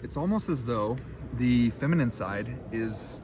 it's almost as though the feminine side is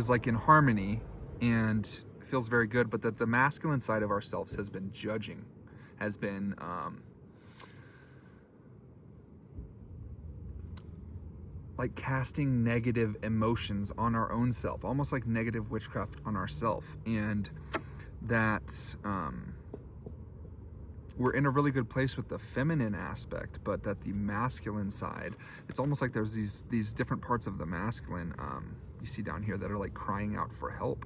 like in harmony and feels very good, but that the masculine side of ourselves has been judging, has been like casting negative emotions on our own self, almost like negative witchcraft on ourself. And that we're in a really good place with the feminine aspect, but that the masculine side, it's almost like there's these different parts of the masculine you see down here that are like crying out for help,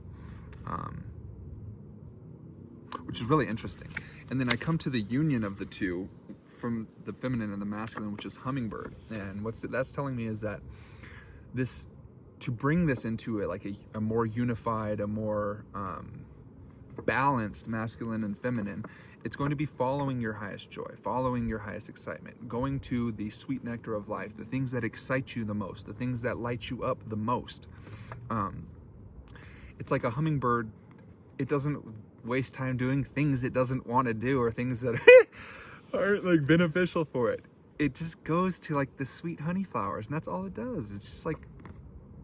which is really interesting. And then I come to the union of the two, from the feminine and the masculine, which is hummingbird. And that's telling me is that this, to bring this into a more unified, a more balanced masculine and feminine, it's going to be following your highest joy, following your highest excitement, going to the sweet nectar of life, the things that excite you the most, the things that light you up the most. It's like a hummingbird, it doesn't waste time doing things it doesn't want to do, or things that aren't like beneficial for it. It just goes to like the sweet honey flowers, and that's all it does. It's just like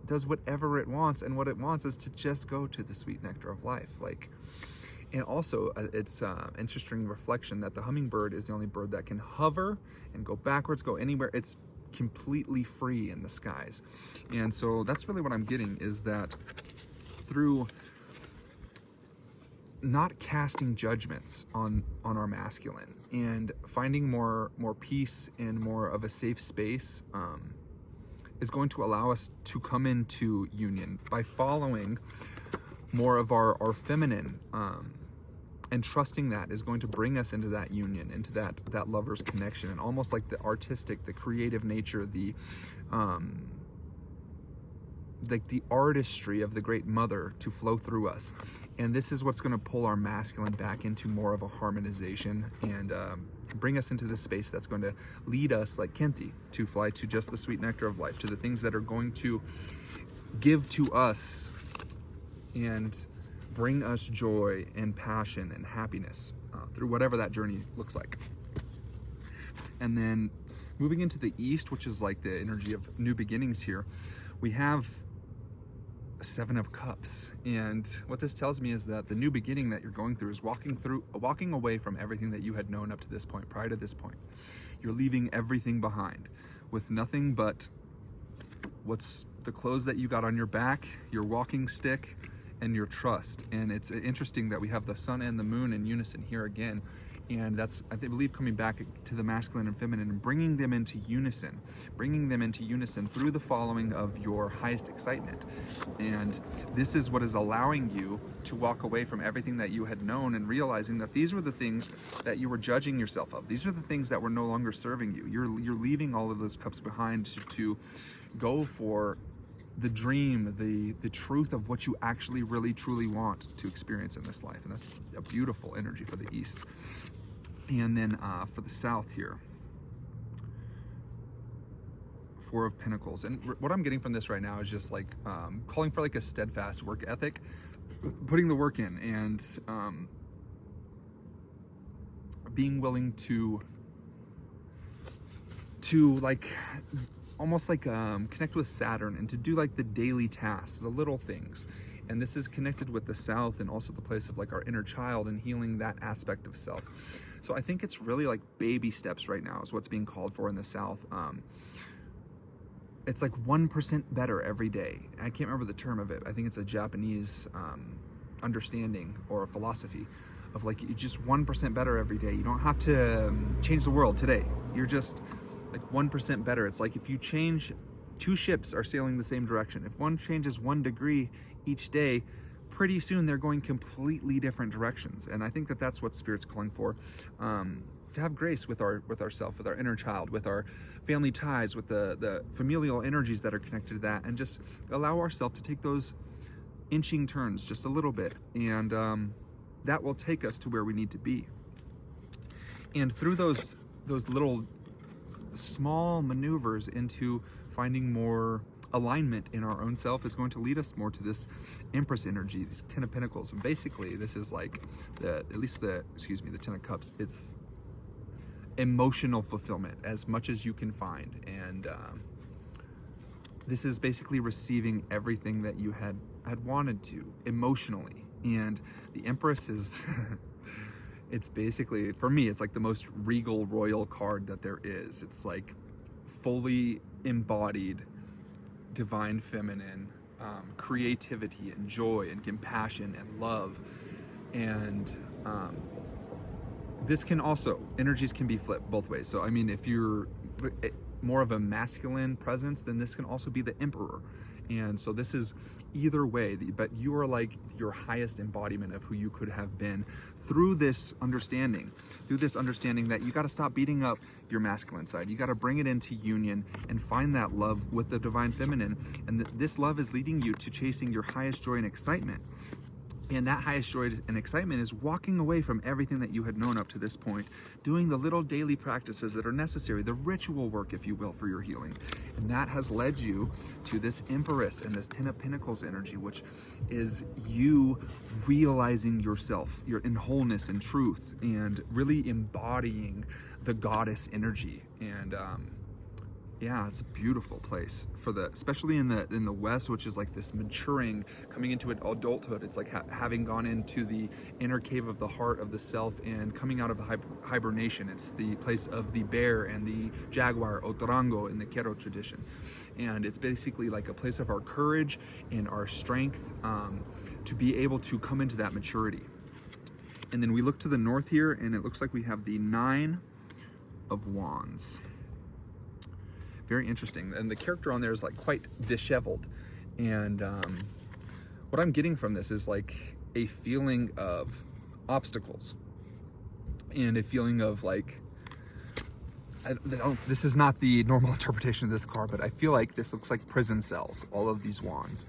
does whatever it wants, and what it wants is to just go to the sweet nectar of life. And also it's interesting reflection that the hummingbird is the only bird that can hover and go backwards, go anywhere. It's completely free in the skies. And so that's really what I'm getting, is that through not casting judgments on our masculine and finding more peace and more of a safe space is going to allow us to come into union by following more of our feminine, and trusting that is going to bring us into that union, into that lover's connection, and almost like the artistic, the creative nature, the artistry of the Great Mother to flow through us. And this is what's going to pull our masculine back into more of a harmonization, and bring us into this space that's going to lead us, like Kenti, to fly to just the sweet nectar of life, to the things that are going to give to us and bring us joy and passion and happiness through whatever that journey looks like. And then moving into the east, which is like the energy of new beginnings here, we have Seven of Cups. And what this tells me is that the new beginning that you're going through is walking away from everything that you had known up to this point, prior to this point. You're leaving everything behind with nothing but what's the clothes that you got on your back, your walking stick, and your trust. And it's interesting that we have the sun and the moon in unison here again. And that's, I believe, coming back to the masculine and feminine and bringing them into unison through the following of your highest excitement. And this is what is allowing you to walk away from everything that you had known, and realizing that these were the things that you were judging yourself of. These are the things that were no longer serving you. You're leaving all of those cups behind to go for the dream, the truth of what you actually really truly want to experience in this life. And that's a beautiful energy for the east. And then for the south here, Four of Pentacles. And what I'm getting from this right now is just like calling for like a steadfast work ethic, putting the work in, and being willing to like almost like connect with Saturn, and to do like the daily tasks, the little things. And this is connected with the south, and also the place of like our inner child and healing that aspect of self. So I think it's really like baby steps right now is what's being called for in the south. It's like 1% better every day. I can't remember the term of it. I think it's a Japanese understanding or a philosophy of like, you just 1% better every day. You don't have to change the world today. You're just like 1% better. It's like if you change, two ships are sailing the same direction. If one changes 1 degree each day, pretty soon they're going completely different directions. And I think that that's what Spirit's calling for, to have grace with ourself, with our inner child, with our family ties, with the familial energies that are connected to that, and just allow ourselves to take those inching turns just a little bit, and that will take us to where we need to be. And through those little small maneuvers into finding more alignment in our own self is going to lead us more to this Empress energy, this Ten of Pentacles. And basically this is like the Ten of Cups. It's emotional fulfillment as much as you can find. And this is basically receiving everything that you had wanted to emotionally. And the Empress is it's basically, for me, it's like the most regal royal card that there is. It's like fully embodied divine feminine, creativity and joy and compassion and love. And this can also, energies can be flipped both ways. So I mean, if you're more of a masculine presence, then this can also be the Emperor. And so this is either way, but you are like your highest embodiment of who you could have been through this understanding that you got to stop beating up your masculine side. You got to bring it into union and find that love with the divine feminine. And this love is leading you to chasing your highest joy and excitement. And that highest joy and excitement is walking away from everything that you had known up to this point, doing the little daily practices that are necessary, the ritual work, if you will, for your healing. And that has led you to this Empress and this Ten of Pentacles energy, which is you realizing yourself, you're in wholeness and truth, and really embodying the goddess energy. And yeah, it's a beautiful place for especially in the West, which is like this maturing, coming into adulthood. It's like having gone into the inner cave of the heart of the self and coming out of hibernation. It's the place of the bear and the jaguar, Otorango, in the Quero tradition. And it's basically like a place of our courage and our strength to be able to come into that maturity. And then we look to the north here, and it looks like we have the Nine of Wands. Very interesting. And the character on there is like quite disheveled. And what I'm getting from this is like a feeling of obstacles and a feeling of like, this is not the normal interpretation of this card, but I feel like this looks like prison cells, all of these wands.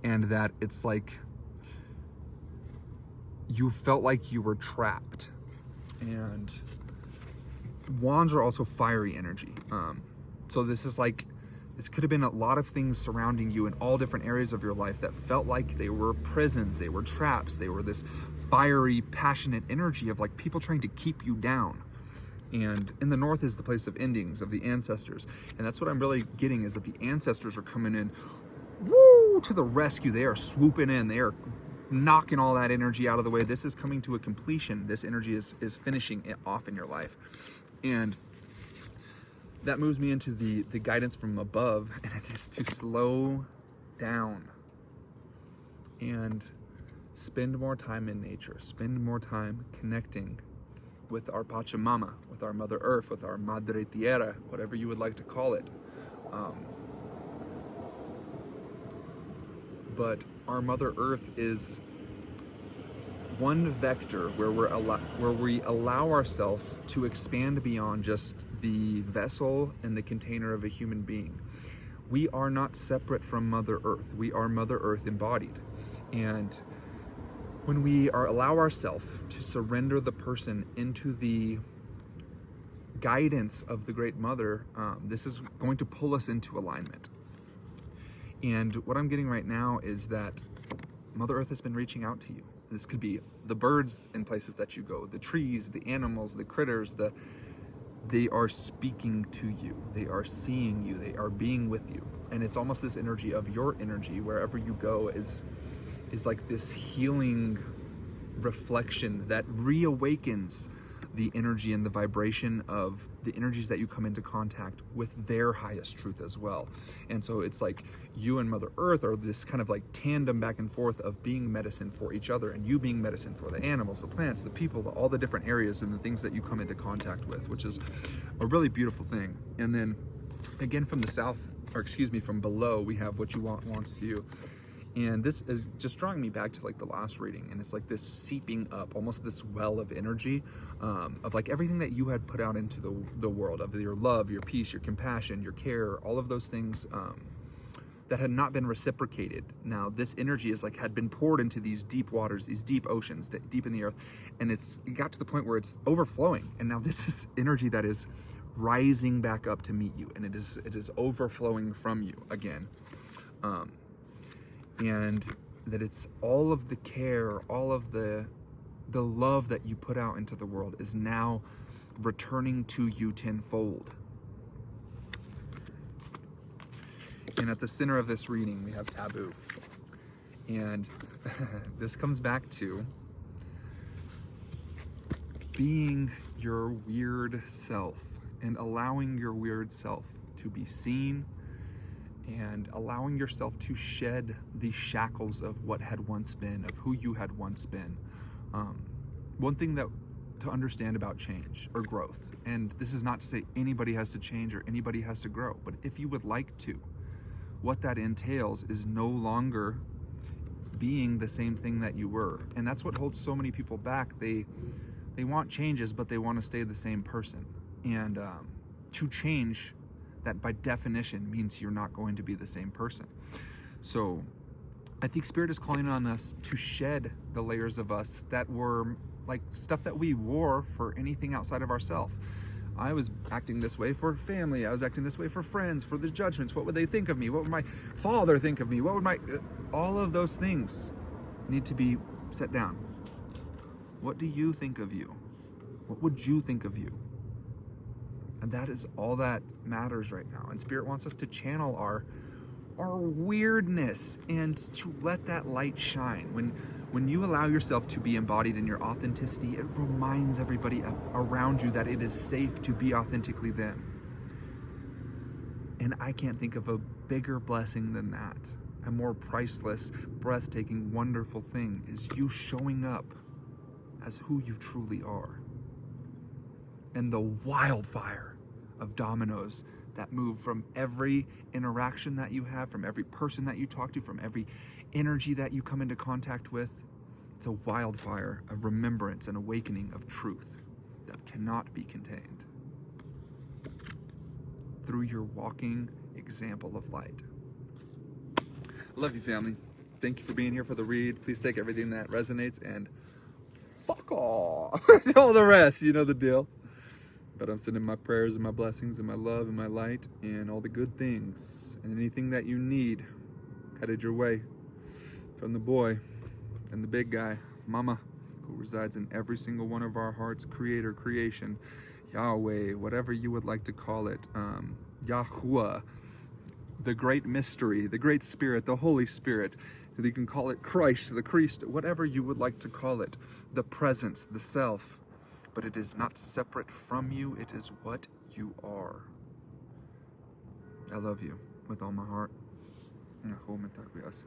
And that it's like you felt like you were trapped. And wands are also fiery energy. So this is like, this could have been a lot of things surrounding you in all different areas of your life that felt like they were prisons, they were traps, they were this fiery, passionate energy of like people trying to keep you down. And in the north is the place of endings, of the ancestors. And that's what I'm really getting, is that the ancestors are coming in, woo, to the rescue. They are swooping in, they are knocking all that energy out of the way. This is coming to a completion. This energy is finishing it off in your life. And that moves me into the guidance from above, and it is to slow down and spend more time in nature, spend more time connecting with our Pachamama, with our Mother Earth, with our Madre Tierra, whatever you would like to call it. But our Mother Earth is one vector where we allow ourselves to expand beyond just the vessel and the container of a human being. We are not separate from Mother Earth. We are Mother Earth embodied. And when we allow ourselves to surrender the person into the guidance of the Great Mother, this is going to pull us into alignment. And what I'm getting right now is that Mother Earth has been reaching out to you. This could be the birds in places that you go, the trees, the animals, the critters, they are speaking to you. They are seeing you. They are being with you. And it's almost this energy of your energy wherever you go is like this healing reflection that reawakens the energy and the vibration of the energies that you come into contact with their highest truth as well. And so it's like you and Mother Earth are this kind of like tandem back and forth of being medicine for each other, and you being medicine for the animals, the plants, the people, all the different areas and the things that you come into contact with, which is a really beautiful thing. And then again from the south, or excuse me, from below, we have what you want wants you. And this is just drawing me back to like the last reading, and it's like this seeping up, almost this well of energy, of like everything that you had put out into the world, of your love, your peace, your compassion, your care, all of those things that had not been reciprocated. Now this energy is like had been poured into these deep waters, these deep oceans, deep in the earth, and it got to the point where it's overflowing. And now this is energy that is rising back up to meet you, and it is overflowing from you again. And that it's all of the care, all of the love that you put out into the world is now returning to you tenfold. And at the center of this reading, we have taboo. And this comes back to being your weird self and allowing your weird self to be seen and allowing yourself to shed the shackles of what had once been, of who you had once been. One thing that to understand about change or growth, and this is not to say anybody has to change or anybody has to grow, but if you would like to, what that entails is no longer being the same thing that you were. And that's what holds so many people back. They want changes, but they want to stay the same person. And to change, that by definition means you're not going to be the same person. So I think Spirit is calling on us to shed the layers of us that were like stuff that we wore for anything outside of ourselves. I was acting this way for family. I was acting this way for friends, for the judgments. What would they think of me? What would my father think of me? What would all of those things need to be set down. What do you think of you? What would you think of you? And that is all that matters right now. And Spirit wants us to channel our weirdness and to let that light shine. When you allow yourself to be embodied in your authenticity, it reminds everybody around you that it is safe to be authentically them. And I can't think of a bigger blessing than that. A more priceless, breathtaking, wonderful thing is you showing up as who you truly are. And the wildfire of dominoes that move from every interaction that you have, from every person that you talk to, from every energy that you come into contact with. It's a wildfire of remembrance and awakening of truth that cannot be contained through your walking example of light. I love you, family. Thank you for being here for the read. Please take everything that resonates and fuck off. All the rest, you know the deal. But I'm sending my prayers and my blessings and my love and my light and all the good things and anything that you need headed your way from the boy and the big guy, Mama, who resides in every single one of our hearts, creator, creation, Yahweh, whatever you would like to call it, Yahuwah, the great mystery, the great spirit, the Holy Spirit. You can call it Christ, the Christ, whatever you would like to call it, the presence, the self. But it is not separate from you. It is what you are. I love you with all my heart.